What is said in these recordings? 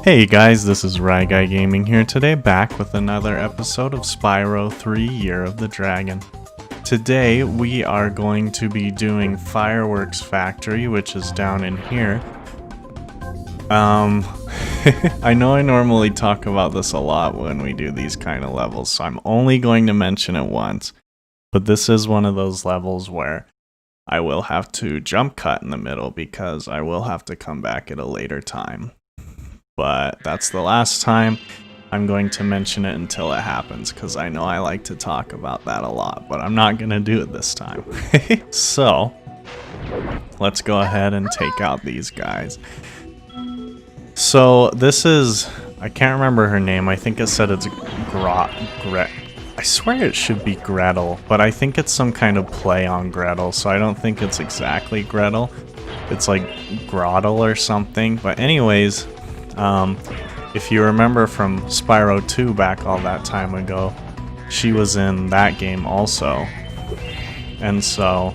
Hey guys, this is RyGuyGaming here today, back with another episode of Spyro 3 Year of the Dragon. Today we are going to be doing Fireworks Factory, which is down in here. I know I normally talk about this a lot when we do these kind of levels, so I'm only going to mention it once. But this is one of those levels where I will have to jump cut in the middle because I will have to come back at a later time. But that's the last time I'm going to mention it until it happens, because I know I like to talk about that a lot, but I'm not going to do it this time. So, let's go ahead and take out these guys. So, this is, I can't remember her name, I think it said it's I swear it should be Gretel, but I think it's some kind of play on Gretel, so I don't think it's exactly Gretel. It's like Grottle or something, but anyways... if you remember from Spyro 2 back all that time ago, she was in that game also. And so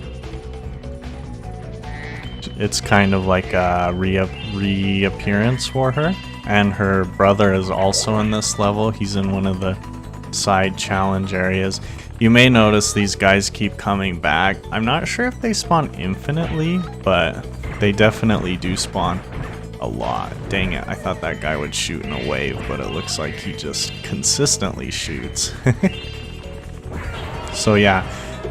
it's kind of like a reappearance for her. And her brother is also in this level. He's in one of the side challenge areas. You may notice these guys keep coming back. I'm not sure if they spawn infinitely, but they definitely do spawn a lot. Dang it, I thought that guy would shoot in a wave, but it looks like he just consistently shoots. So yeah,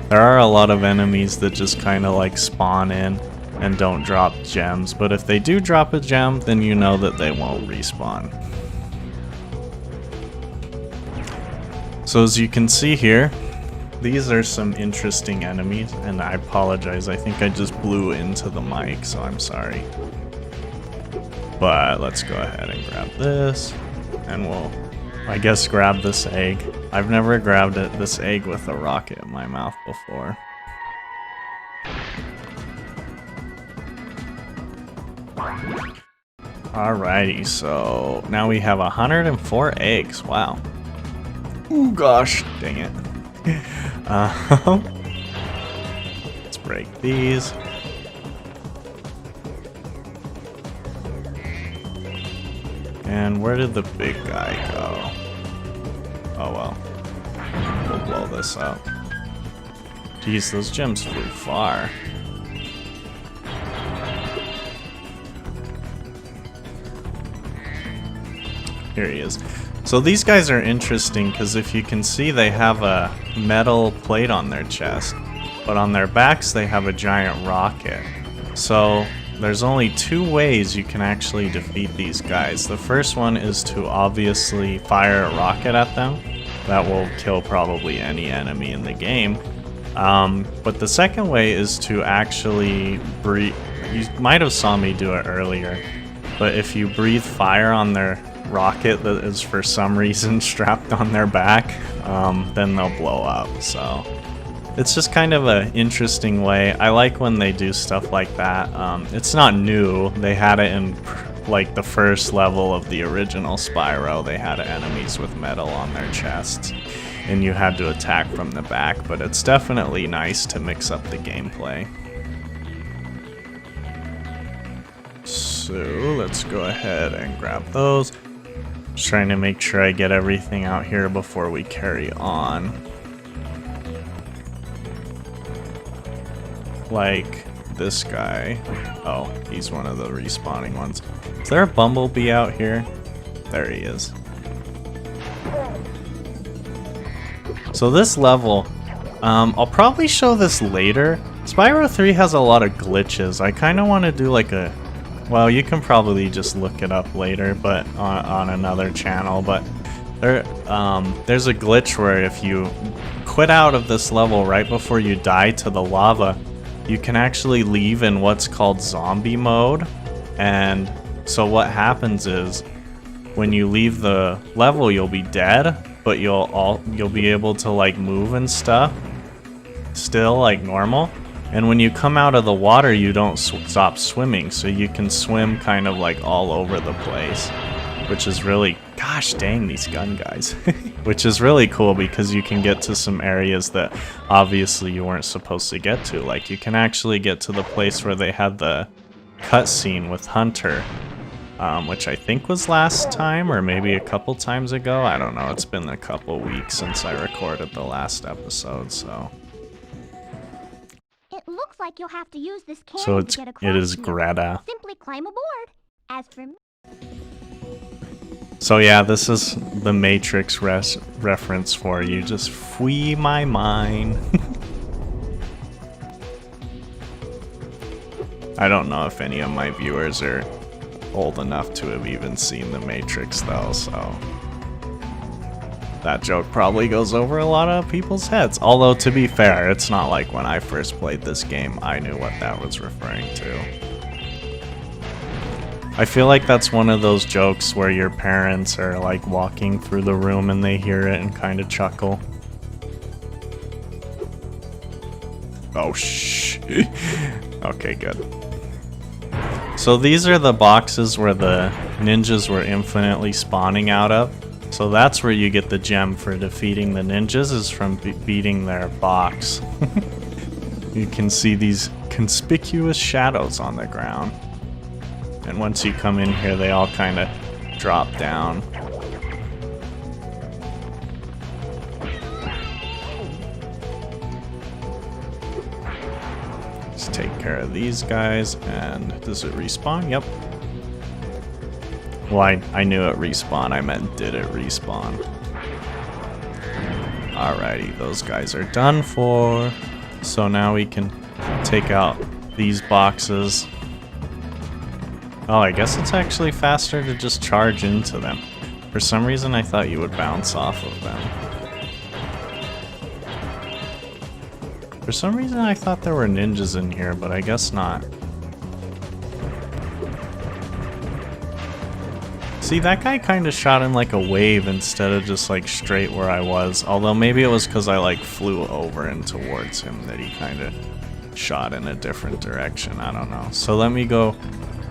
there are a lot of enemies that just kind of like spawn in and don't drop gems, but if they do drop a gem, then you know that they won't respawn. So as you can see here, these are some interesting enemies, and I apologize, I think I just blew into the mic, so I'm sorry. But let's go ahead and grab this, and we'll, I guess, grab this egg. I've never grabbed this egg with a rocket in my mouth before. Alrighty, so now we have 104 eggs. Wow. Ooh, gosh, dang it. Let's break these. And where did the big guy go? Oh well. We'll blow this up. Jeez, those gems flew far. Here he is. So these guys are interesting because if you can see, they have a metal plate on their chest, but on their backs they have a giant rocket. So there's only two ways you can actually defeat these guys. The first one is to obviously fire a rocket at them. That will kill probably any enemy in the game. But the second way is to actually breathe. You might have saw me do it earlier, but if you breathe fire on their rocket that is for some reason strapped on their back, then they'll blow up. So it's just kind of an interesting way. I like when they do stuff like that. It's not new. They had it in like the first level of the original Spyro. They had enemies with metal on their chests, and you had to attack from the back, but it's definitely nice to mix up the gameplay. So let's go ahead and grab those. Just trying to make sure I get everything out here before we carry on. Like this guy. Oh, he's one of the respawning ones. Is there a bumblebee out here? There he is. So this level, I'll probably show this later. Spyro 3 has a lot of glitches. I kind of want to do like a... Well, you can probably just look it up later, but on another channel. But there's a glitch where if you quit out of this level right before you die to the lava, you can actually leave in what's called zombie mode. And so what happens is when you leave the level, you'll be dead, but you'll be able to like move and stuff still like normal. And when you come out of the water, you don't stop swimming, so you can swim kind of like all over the place, which is really, gosh dang, these gun guys. Which is really cool because you can get to some areas that obviously you weren't supposed to get to. Like you can actually get to the place where they had the cutscene with Hunter, which I think was last time or maybe a couple times ago. I don't know. It's been a couple weeks since I recorded the last episode, so. It looks like you'll have to use this cannon So to get across it is here. Greta. Simply climb aboard. As for me, So yeah, this is the Matrix reference for you. Just free my mind. I don't know if any of my viewers are old enough to have even seen the Matrix though, so that joke probably goes over a lot of people's heads. Although to be fair, it's not like when I first played this game I knew what that was referring to. I feel like that's one of those jokes where your parents are like walking through the room and they hear it and kind of chuckle. Oh shh. Okay, good. So these are the boxes where the ninjas were infinitely spawning out of. So that's where you get the gem for defeating the ninjas, is from beating their box. You can see these conspicuous shadows on the ground. And once you come in here, they all kind of drop down. Let's take care of these guys, and does it respawn? Yep. Well, I knew it respawned. I meant did it respawn? Alrighty, those guys are done for. So now we can take out these boxes. Oh, I guess it's actually faster to just charge into them. For some reason, I thought you would bounce off of them. For some reason, I thought there were ninjas in here, but I guess not. See, that guy kind of shot in like a wave instead of just like straight where I was. Although maybe it was because I like flew over and towards him that he kind of shot in a different direction. I don't know. So let me go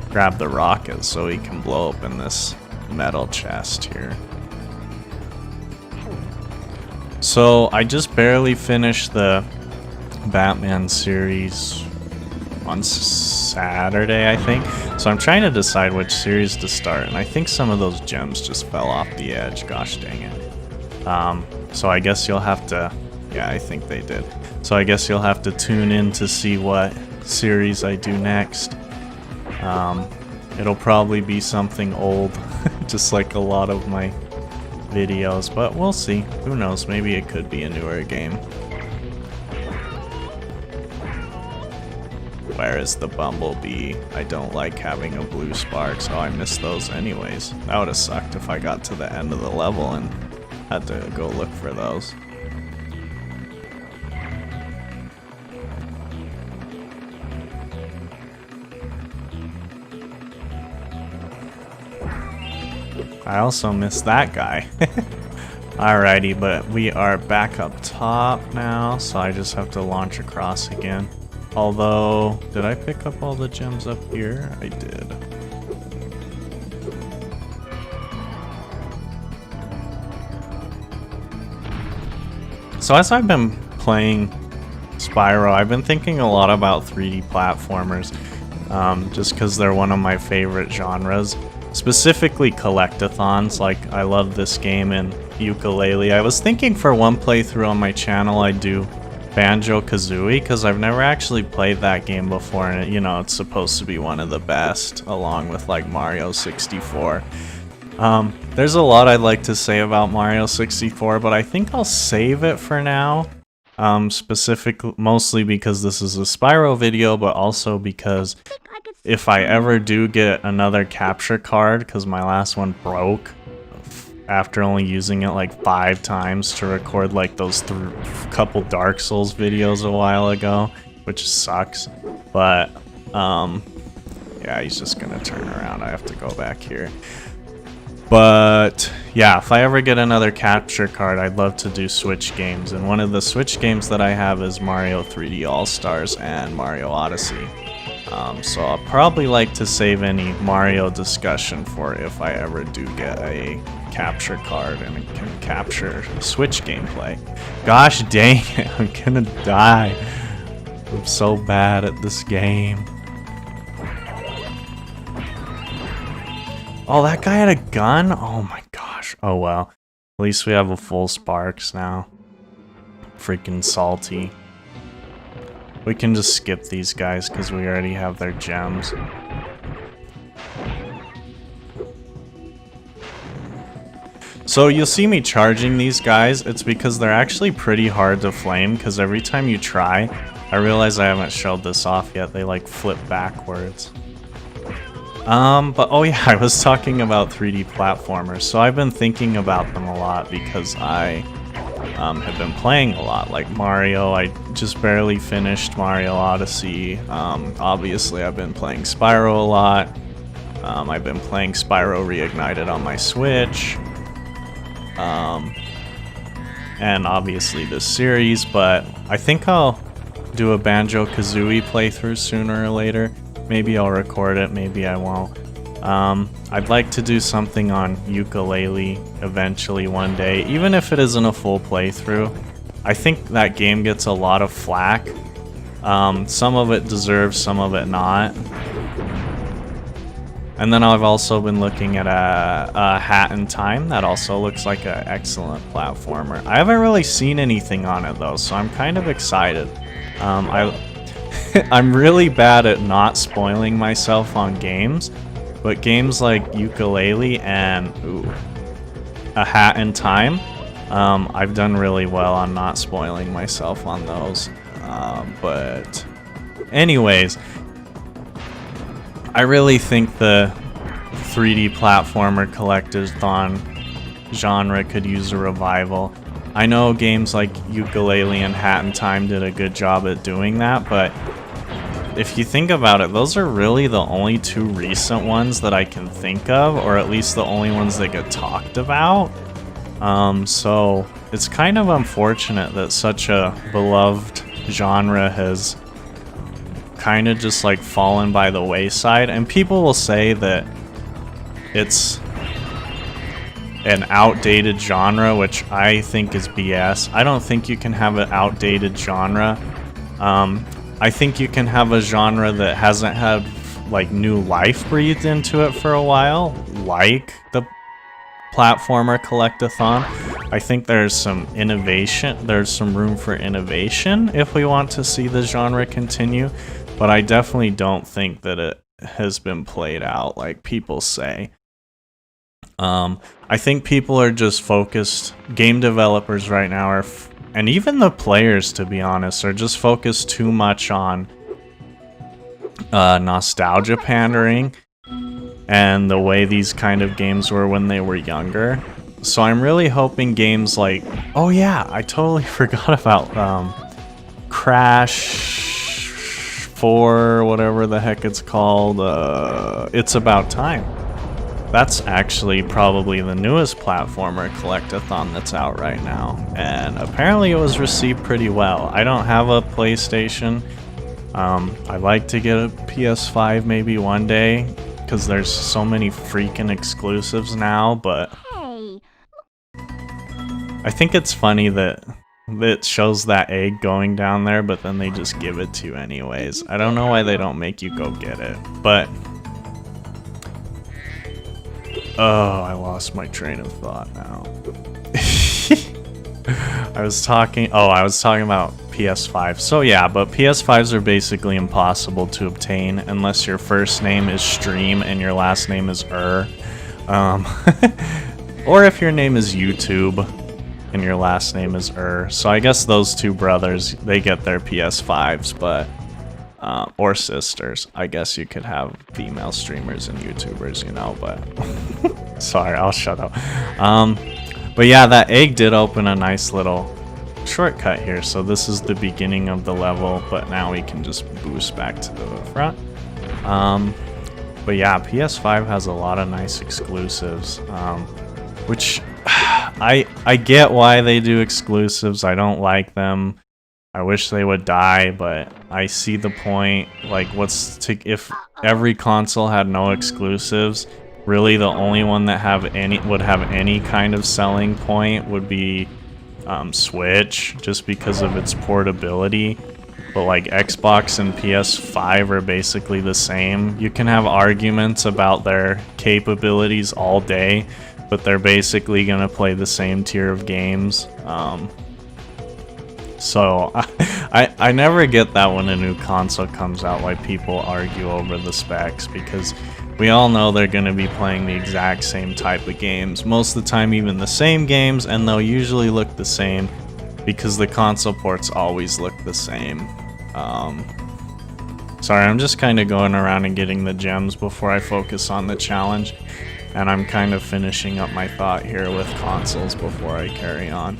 grab the rocket so he can blow open this metal chest here. So I just barely finished the Batman series on Saturday, I think. So I'm trying to decide which series to start, and I think some of those gems just fell off the edge. Gosh dang it. So I guess you'll have to... Yeah, I think they did. So I guess you'll have to tune in to see what series I do next. It'll probably be something old, just like a lot of my videos, but we'll see. Who knows? Maybe it could be a newer game. Where is the bumblebee? I don't like having a blue spark, so I missed those anyways. That would have sucked if I got to the end of the level and had to go look for those. I also missed that guy. Alrighty, but we are back up top now, so I just have to launch across again. Although, did I pick up all the gems up here? I did. So as I've been playing Spyro, I've been thinking a lot about 3D platformers, just because they're one of my favorite genres. Specifically collectathons. Like, I love this game and Yooka-Laylee. I was thinking for one playthrough on my channel I'd do Banjo-Kazooie, because I've never actually played that game before, and you know, it's supposed to be one of the best, along with like Mario 64. There's a lot I'd like to say about Mario 64, but I think I'll save it for now. Mostly because this is a Spyro video, but also because if I ever do get another capture card, because my last one broke after only using it like 5 times to record like those couple Dark Souls videos a while ago, which sucks. But yeah, he's just gonna turn around. I have to go back here. But yeah, if I ever get another capture card, I'd love to do Switch games, and one of the Switch games that I have is Mario 3D All-Stars and Mario Odyssey. So I'll probably like to save any Mario discussion for if I ever do get a capture card and it can capture Switch gameplay. Gosh dang it, I'm gonna die. I'm so bad at this game. Oh, that guy had a gun? Oh my gosh. Oh well. At least we have a full Sparks now. Freaking salty. We can just skip these guys because we already have their gems. So you'll see me charging these guys. It's because they're actually pretty hard to flame because every time you try, I realize I haven't showed this off yet. They like flip backwards. But oh yeah, I was talking about 3D platformers. So I've been thinking about them a lot because I have been playing a lot. Like Mario, I just barely finished Mario Odyssey. Obviously, I've been playing Spyro a lot. I've been playing Spyro Reignited on my Switch. And obviously this series, but I think I'll do a Banjo-Kazooie playthrough sooner or later. Maybe I'll record it, maybe I won't. I'd like to do something on ukulele eventually one day, even if it isn't a full playthrough. I think that game gets a lot of flack. Some of it deserves, some of it not. And then I've also been looking at a Hat in Time that also looks like an excellent platformer. I haven't really seen anything on it though, so I'm kind of excited. I'm really bad at not spoiling myself on games, but games like Ukulele and A Hat in Time, I've done really well on not spoiling myself on those. But anyways, I really think the 3D platformer collectathon genre could use a revival. I know games like Ukulele and Hat in Time did a good job at doing that, but if you think about it, those are really the only two recent ones that I can think of, or at least the only ones that get talked about. So it's kind of unfortunate that such a beloved genre has kind of just like fallen by the wayside, and people will say that it's an outdated genre, which I think is BS. I don't think you can have an outdated genre. I think you can have a genre that hasn't had like new life breathed into it for a while, like the platformer collectathon. I think there's some innovation, there's some room for innovation if we want to see the genre continue, but I definitely don't think that it has been played out like people say. I think people are just focused, game developers right now are, and even the players to be honest, are just focused too much on nostalgia pandering and the way these kind of games were when they were younger. So I'm really hoping games like, oh yeah, I totally forgot about Crash 4, whatever the heck it's called, It's About Time. That's actually probably the newest platformer collectathon that's out right now, and apparently it was received pretty well. I don't have a PlayStation. I'd like to get a PS5 maybe one day, because there's so many freaking exclusives now, but Hey. I think it's funny that it shows that egg going down there, but then they just give it to you anyways. I don't know why they don't make you go get it, but oh, I lost my train of thought now. I was talking about PS5. So yeah, but PS5s are basically impossible to obtain unless your first name is Stream and your last name is or if your name is YouTube and your last name is So I guess those two brothers, they get their PS5s, but or sisters. I guess you could have female streamers and YouTubers, you know, but sorry, I'll shut up. But yeah, that egg did open a nice little shortcut here. So this is the beginning of the level, but now we can just boost back to the front. But yeah, PS5 has a lot of nice exclusives, which I get why they do exclusives. I don't like them. I wish they would die, but I see the point. Like, if every console had no exclusives, really the only one that would have any kind of selling point would be Switch, just because of its portability. but like Xbox and PS5 are basically the same. You can have arguments about their capabilities all day, but they're basically gonna play the same tier of games. So I never get that when a new console comes out, why people argue over the specs, because we all know they're going to be playing the exact same type of games. Most of the time even the same games, and they'll usually look the same because the console ports always look the same. Sorry, I'm just kind of going around and getting the gems before I focus on the challenge, and I'm kind of finishing up my thought here with consoles before I carry on.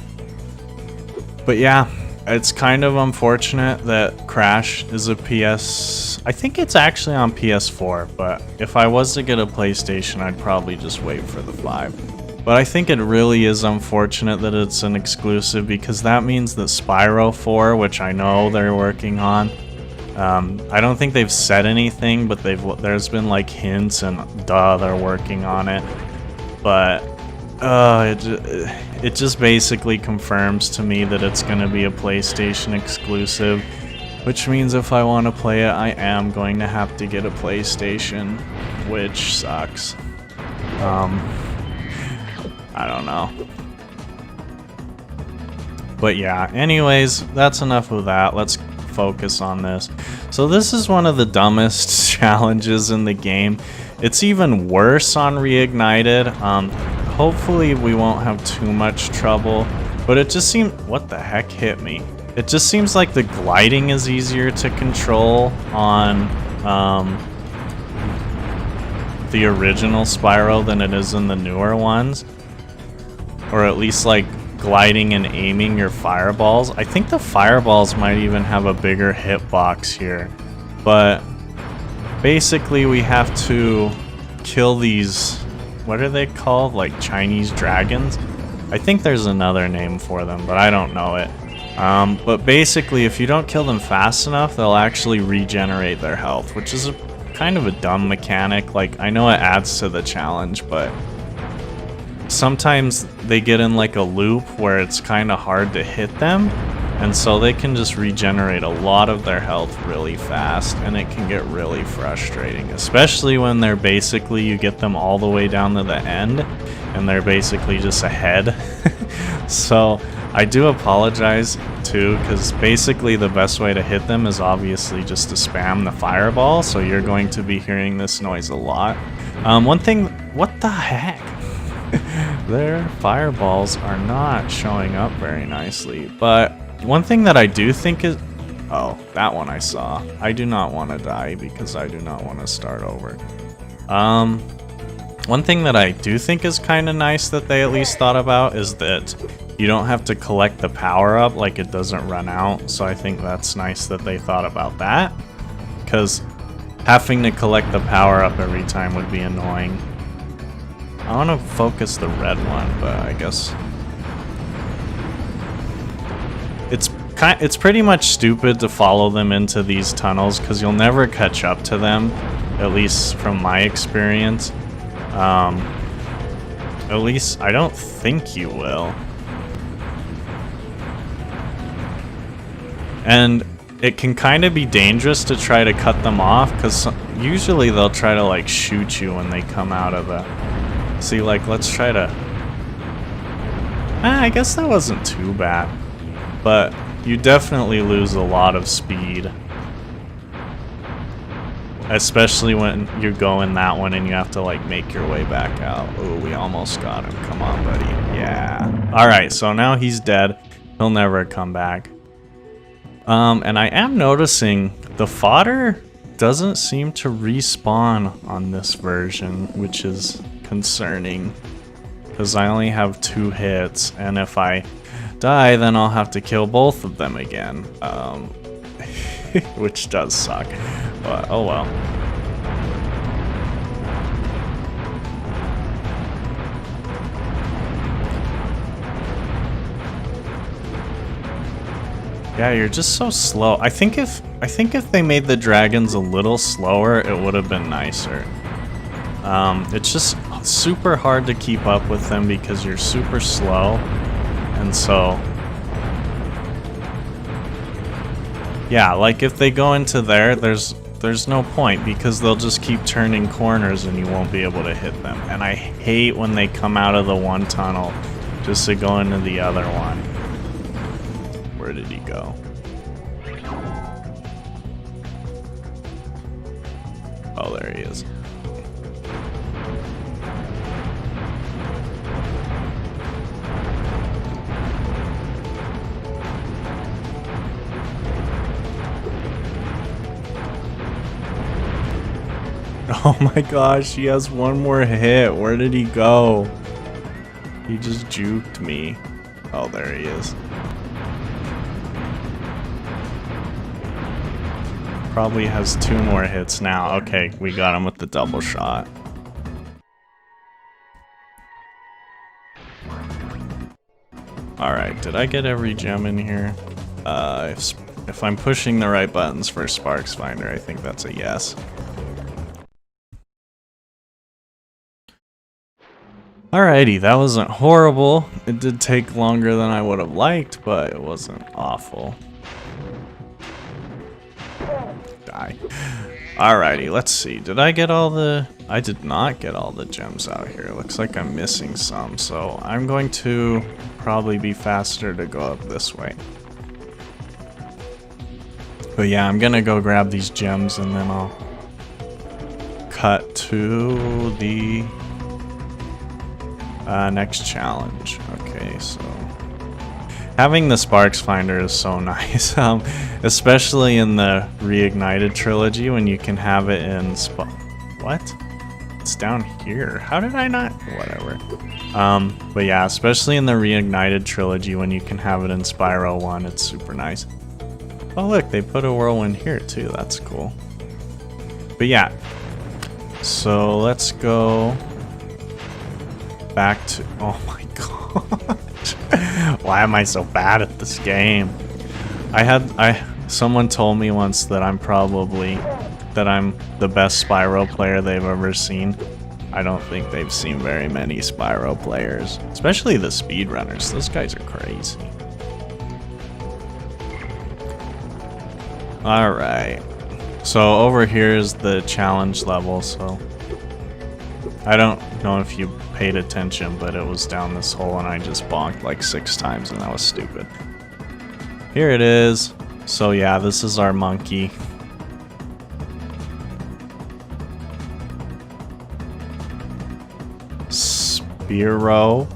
But yeah, it's kind of unfortunate that Crash is a I think it's actually on PS4, but if I was to get a PlayStation, I'd probably just wait for the 5. But I think it really is unfortunate that it's an exclusive, because that means that Spyro 4, which I know they're working on, I don't think they've said anything, but there's been like hints and they're working on it. But it just basically confirms to me that it's going to be a PlayStation exclusive, which means if I want to play it, I am going to have to get a PlayStation, which sucks. I don't know. But yeah, anyways, that's enough of that. Let's focus on this. So this is one of the dumbest challenges in the game. It's even worse on Reignited. Hopefully we won't have too much trouble, but it just seems, what the heck hit me? It just seems like the gliding is easier to control on the original Spyro than it is in the newer ones. Or at least like gliding and aiming your fireballs. I think the fireballs might even have a bigger hitbox here. But basically we have to kill these, what are they called? Like Chinese dragons? I think there's another name for them, but I don't know it. But basically, if you don't kill them fast enough, they'll actually regenerate their health, which is kind of a dumb mechanic. Like, I know it adds to the challenge, but sometimes they get in like a loop where it's kind of hard to hit them, and so they can just regenerate a lot of their health really fast, and it can get really frustrating, especially when they're basically, you get them all the way down to the end and they're basically just ahead. So I do apologize too, because basically the best way to hit them is obviously just to spam the fireball, so you're going to be hearing this noise a lot. One thing, what the heck? Their fireballs are not showing up very nicely, but one thing that I do think is... Oh, that one I saw. I do not want to die because I do not want to start over. One thing that I do think is kind of nice that they at least thought about is that you don't have to collect the power up, like it doesn't run out. So I think that's nice that they thought about that, because having to collect the power up every time would be annoying. I want to focus the red one, but I guess it's pretty much stupid to follow them into these tunnels, because you'll never catch up to them, at least from my experience. At least I don't think you will. And it can kind of be dangerous to try to cut them off, because usually they'll try to like shoot you when they come out of the... See, like, let's try to... I guess that wasn't too bad. But you definitely lose a lot of speed. Especially when you're going that one and you have to, like, make your way back out. Oh, we almost got him. Come on, buddy. Yeah. Alright, so now he's dead. He'll never come back. And I am noticing the fodder doesn't seem to respawn on this version, which is concerning, because I only have 2 hits, and if I die, then I'll have to kill both of them again, which does suck, but oh well. Yeah, you're just so slow. I think if they made the dragons a little slower, it would have been nicer. It's just super hard to keep up with them because you're super slow, and so Yeah, like if they go into there, there's no point because they'll just keep turning corners and you won't be able to hit them. And I hate when they come out of the one tunnel just to go into the other one. Where did he go? Oh, there he is. Oh my gosh, he has one more hit. Where did he go? He just juked me. Oh, there he is. Probably has 2 more hits now. Okay, we got him with the double shot. Alright, did I get every gem in here? If I'm pushing the right buttons for Sparks Finder, I think that's a yes. Alrighty, that wasn't horrible. It did take longer than I would have liked, but it wasn't awful. Die. Alrighty, let's see. Did I get all the... I did not get all the gems out here. Looks like I'm missing some, so I'm going to probably be faster to go up this way. But yeah, I'm gonna go grab these gems and then I'll cut to the next challenge. Okay, so having the Sparks Finder is so nice, especially in the Reignited trilogy when you can have it in what? It's down here. How did I not? Whatever. But yeah, especially in the Reignited trilogy when you can have it in Spyro 1, it's super nice. Oh look, they put a whirlwind here too. That's cool. But yeah, so let's go back to... Oh my gosh. Why am I so bad at this game? Someone told me once that I'm the best Spyro player they've ever seen. I don't think they've seen very many Spyro players, especially the speedrunners. Those guys are crazy. Alright, so over here is the challenge level, so I don't know if you paid attention, but it was down this hole and I just bonked like 6 times and that was stupid. Here it is. So yeah, this is our monkey. Spyro.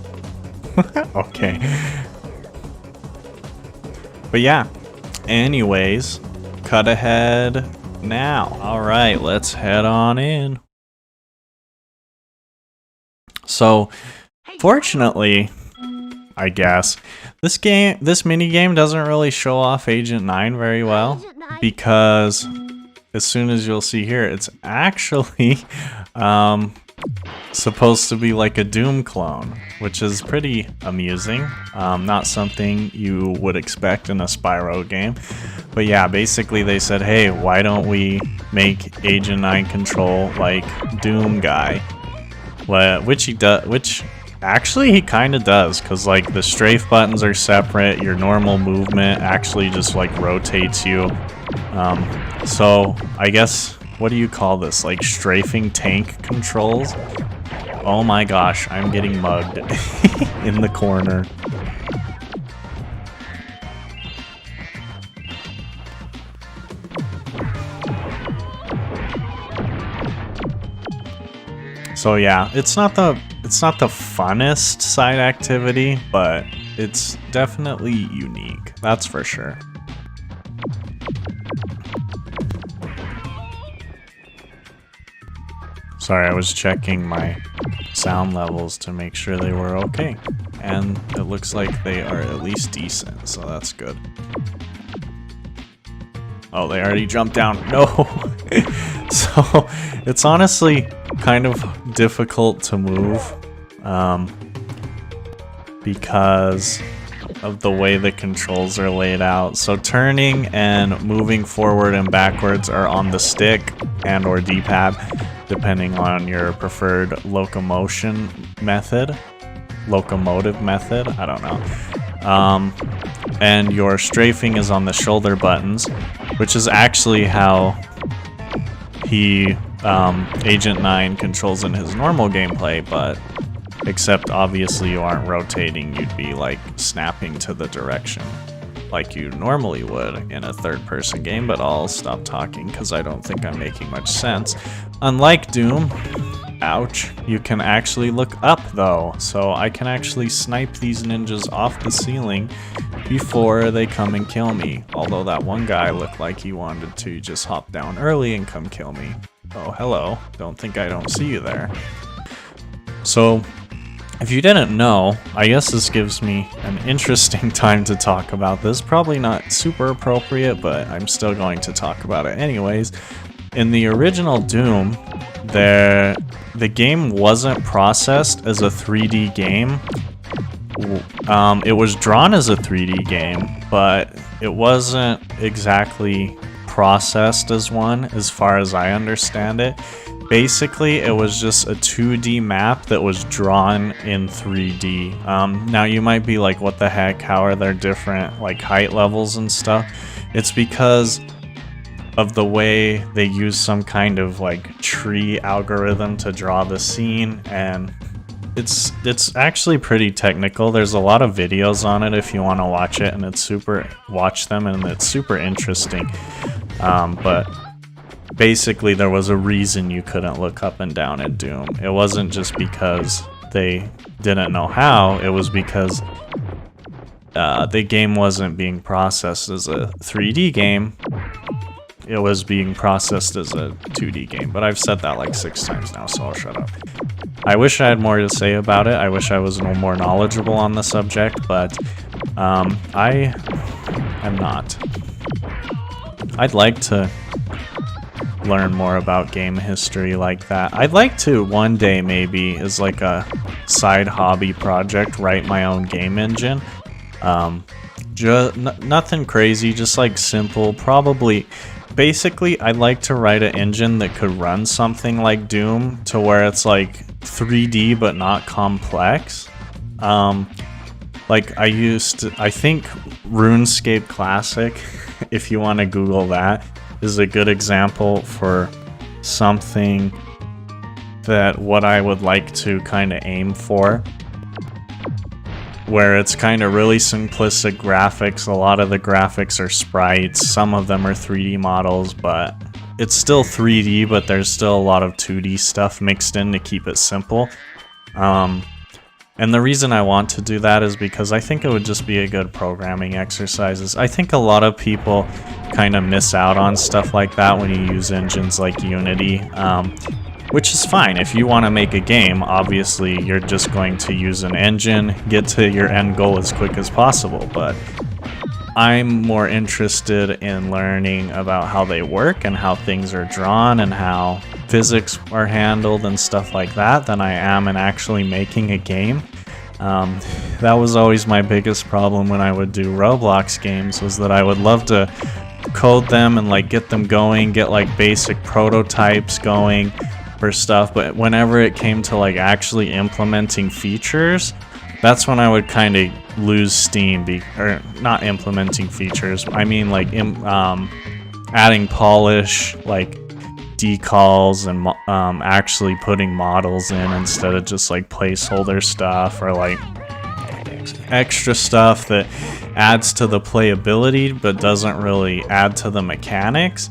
Okay. But yeah, anyways, cut ahead now. Alright, let's head on in. So, fortunately, I guess, this mini game doesn't really show off Agent 9 very well, because as soon as you'll see here, it's actually supposed to be like a Doom clone, which is pretty amusing. Not something you would expect in a Spyro game. But yeah, basically they said, hey, why don't we make Agent 9 control like Doom guy? Which he does, which actually he kind of does, because like the strafe buttons are separate, your normal movement actually just like rotates you. So I guess, what do you call this, like strafing tank controls? Oh my gosh, I'm getting mugged in the corner. So yeah, it's not the funnest side activity, but it's definitely unique. That's for sure. Sorry, I was checking my sound levels to make sure they were okay. And it looks like they are at least decent, so that's good. Oh, they already jumped down. No! So, it's honestly kind of difficult to move because of the way the controls are laid out. So turning and moving forward and backwards are on the stick and or D-pad, depending on your preferred locomotive method, I don't know. and your strafing is on the shoulder buttons, which is actually how Agent 9 controls in his normal gameplay, but except obviously you aren't rotating, you'd be like snapping to the direction like you normally would in a third-person game, but I'll stop talking because I don't think I'm making much sense. Unlike Doom, ouch, you can actually look up though, so I can actually snipe these ninjas off the ceiling before they come and kill me. Although that one guy looked like he wanted to just hop down early and come kill me. Oh, hello. Don't think I don't see you there. So, if you didn't know, I guess this gives me an interesting time to talk about this. Probably not super appropriate, but I'm still going to talk about it anyways. In the original Doom, the game wasn't processed as a 3D game. It was drawn as a 3D game, but it wasn't exactly processed as one, as far as I understand it. Basically, it was just a 2D map that was drawn in 3D. Now you might be like, what the heck, how are there different like height levels and stuff? It's because of the way they use some kind of like tree algorithm to draw the scene, and it's actually pretty technical. There's a lot of videos on it if you want to watch it, and it's super interesting. But basically there was a reason you couldn't look up and down at Doom. It wasn't just because they didn't know how, it was because the game wasn't being processed as a 3D game. It was being processed as a 2D game, but I've said that like 6 times now, so I'll shut up. I wish I had more to say about it. I wish I was more knowledgeable on the subject, but I am not. I'd like to learn more about game history like that. I'd like to one day, maybe as like a side hobby project, write my own game engine. Nothing crazy, just like simple, probably. Basically, I'd like to write an engine that could run something like Doom to where it's like 3D but not complex. Like I think RuneScape Classic, if you want to Google that, is a good example for something that what I would like to kind of aim for, where it's kind of really simplistic graphics. A lot of the graphics are sprites, some of them are 3D models, but it's still 3D, but there's still a lot of 2D stuff mixed in to keep it simple. And the reason I want to do that is because I think it would just be a good programming exercise. I think a lot of people kind of miss out on stuff like that when you use engines like Unity, which is fine. If you want to make a game, obviously you're just going to use an engine, get to your end goal as quick as possible, but I'm more interested in learning about how they work and how things are drawn and how physics are handled and stuff like that than I am in actually making a game. That was always my biggest problem when I would do Roblox games, was that I would love to code them and like get them going, get like basic prototypes going for stuff, but whenever it came to like actually implementing features, that's when I would kind of lose steam, or not implementing features, I mean like adding polish, like decals, and actually putting models in instead of just like placeholder stuff or like extra stuff that adds to the playability but doesn't really add to the mechanics.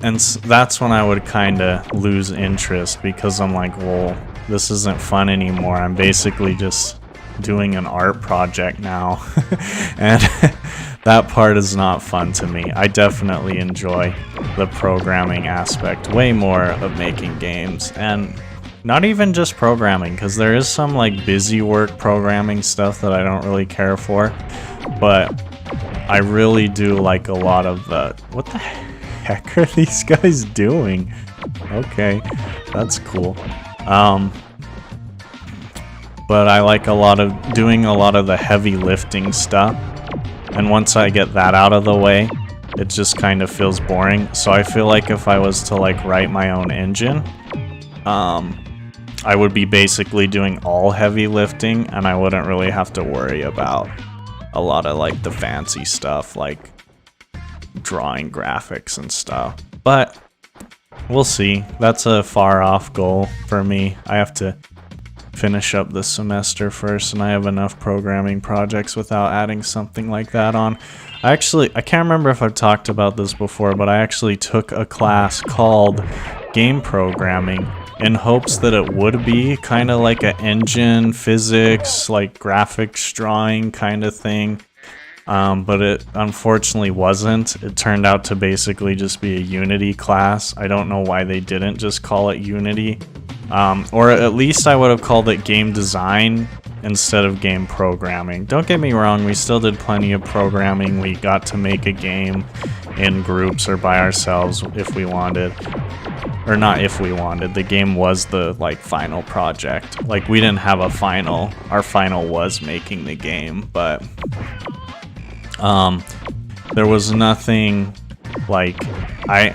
And that's when I would kind of lose interest, because I'm like, well, this isn't fun anymore. I'm basically just doing an art project now. And that part is not fun to me. I definitely enjoy the programming aspect way more of making games. And not even just programming, because there is some like busy work programming stuff that I don't really care for. But I really do like a lot of the... What the heck are these guys doing? Okay, that's cool. But I like doing a lot of the heavy lifting stuff, and once I get that out of the way, it just kind of feels boring. So I feel like if I was to like write my own engine, I would be basically doing all heavy lifting, and I wouldn't really have to worry about a lot of like the fancy stuff like drawing graphics and stuff. But we'll see. That's a far off goal for me. I have to finish up this semester first, and I have enough programming projects without adding something like that on. I can't remember if I've talked about this before, but I actually took a class called game programming in hopes that it would be kind of like an engine physics, like graphics drawing kind of thing. But it unfortunately wasn't. It turned out to basically just be a Unity class. I don't know why they didn't just call it Unity. Or at least I would have called it game design instead of game programming. Don't get me wrong, we still did plenty of programming. We got to make a game in groups or by ourselves if we wanted. Or not if we wanted. The game was the like final project. Like we didn't have a final. Our final was making the game, but there was nothing like I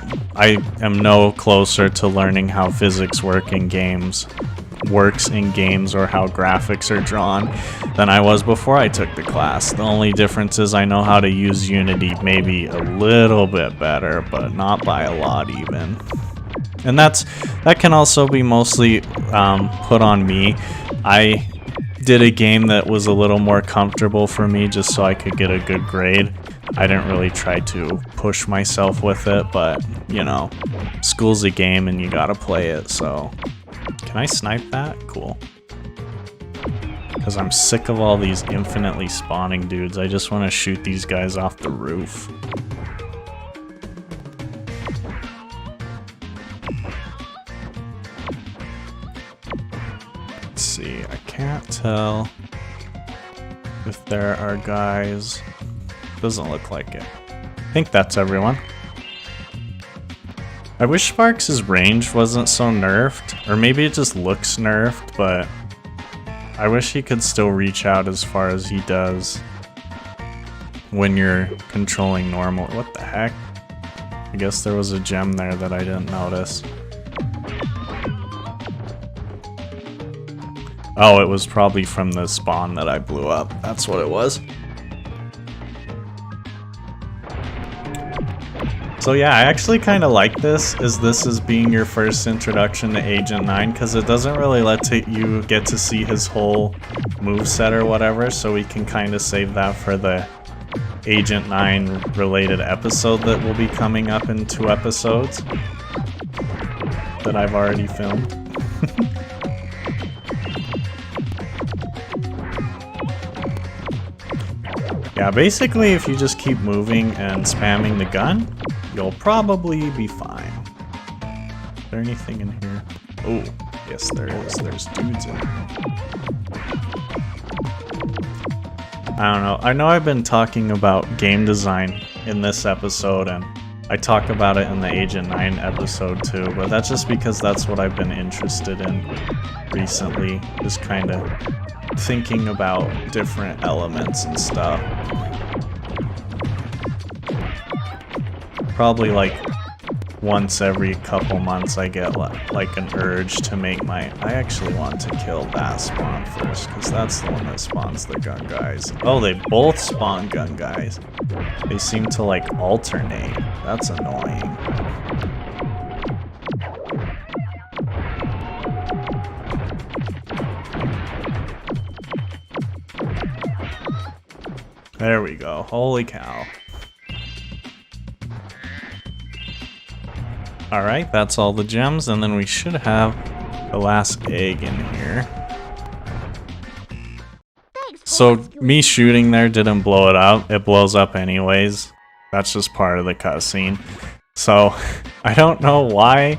am no closer to learning how physics works in games or how graphics are drawn than I was before I took the class. The only difference is I know how to use Unity maybe a little bit better, but not by a lot even. And that can also be mostly put on me. I did a game that was a little more comfortable for me just so I could get a good grade. I didn't really try to push myself with it, but you know, school's a game and you gotta play it, so. Can I snipe that? Cool. Because I'm sick of all these infinitely spawning dudes. I just want to shoot these guys off the roof. Let's see, I can't tell if there are guys. Doesn't look like it. I think that's everyone. I wish Sparks' range wasn't so nerfed, or maybe it just looks nerfed, but I wish he could still reach out as far as he does when you're controlling normal. What the heck? I guess there was a gem there that I didn't notice. Oh, it was probably from the spawn that I blew up. That's what it was. So yeah, I actually kind of like this as being your first introduction to Agent 9, because it doesn't really let you get to see his whole moveset or whatever, so we can kind of save that for the Agent 9 related episode that will be coming up in 2 episodes that I've already filmed. Yeah, basically if you just keep moving and spamming the gun, you'll probably be fine. Is there anything in here? Oh, yes there is. There's dudes in here. I don't know. I know I've been talking about game design in this episode, and I talk about it in the Agent 9 episode too, but that's just because that's what I've been interested in recently, just kind of thinking about different elements and stuff. Probably like once every couple months I get like an urge to make my... I actually want to kill that spawn first, because that's the one that spawns the gun guys. Oh, they both spawn gun guys. They seem to like alternate. That's annoying. There we go. Holy cow. Alright, that's all the gems, and then we should have the last egg in here. So, me shooting there didn't blow it up. It blows up anyways. That's just part of the cutscene. So, I don't know why,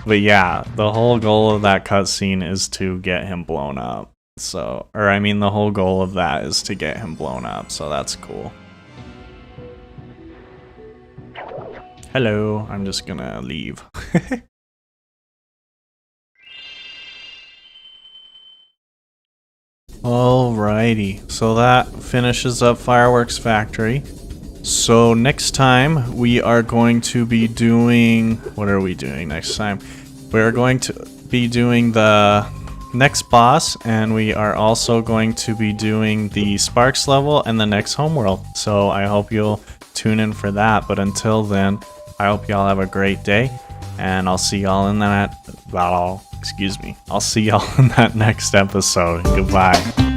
but yeah, the whole goal of that cutscene is to get him blown up. So, or I mean, the whole goal of that is to get him blown up, so that's cool. Hello, I'm just gonna leave. Alrighty, so that finishes up Fireworks Factory. So next time we are going to be doing... What are we doing next time? We are going to be doing the next boss, and we are also going to be doing the Sparks level and the next homeworld. So I hope you'll tune in for that. But until then, I hope y'all have a great day, and I'll see y'all in that. I'll see y'all in that next episode. Goodbye.